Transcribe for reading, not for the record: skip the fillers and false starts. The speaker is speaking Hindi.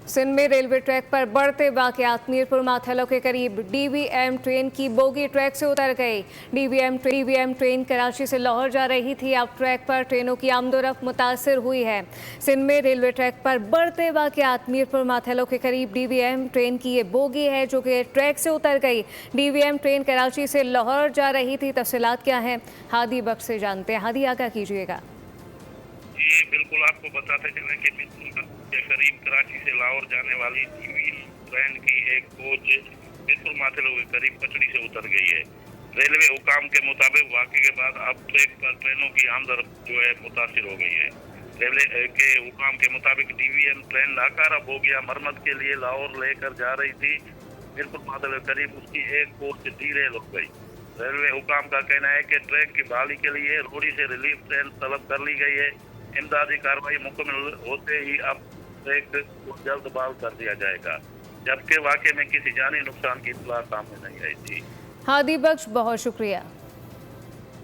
सिंध में रेलवे ट्रैक पर बढ़ते वाकयात। मीरपुर माथेलो के करीब डीवीएम ट्रेन की बोगी ट्रैक से उतर गई। डीवीएम ट्रेन कराची से लाहौर जा रही थी। अब ट्रैक पर ट्रेनों की आमदोरफ्त मुतासर हुई है। सिंध में रेलवे ट्रैक पर बढ़ते वाकयात। मीरपुर माथेलो के करीब डीवीएम ट्रेन की ये बोगी है जो कि ट्रैक से उतर गई। डीवीएम ट्रेन कराची से लाहौर जा रही थी। तफसीलात क्या हैं, हादी बख्श से जानते हैं। हादी, आगाह कीजिएगा। जी बिल्कुल, आपको बताते चले कि मीरपुर के करीब कराची से लाहौर जाने वाली डीवीएम ट्रेन की एक कोच मीरपुर माथेलो के करीब पटड़ी से उतर गई है। रेलवे हुकाम के मुताबिक वाक़े के बाद अब ट्रैक पर ट्रेनों की आमदरफ्त जो है मुतासिर हो गई है। रेलवे के हुकाम के मुताबिक डीवीएम ट्रेन नाकारा बोगिया मरम्मत के लिए लाहौर लेकर जा रही थी। मीरपुर माथेलो के करीब उसकी एक कोच डीरेल हो गई। रेलवे हुकाम का कहना है कि ट्रैक की बहाली के लिए रोड़ी से रिलीफ ट्रेन तलब कर ली गई है। इमदादी कार्रवाई मुकम्मल होते ही अब ट्रैक को जल्द बहाल कर दिया जाएगा, जबकि वाकई में किसी जानी नुकसान की इत्तला सामने नहीं आई थी। हादी बख्श, बहुत शुक्रिया।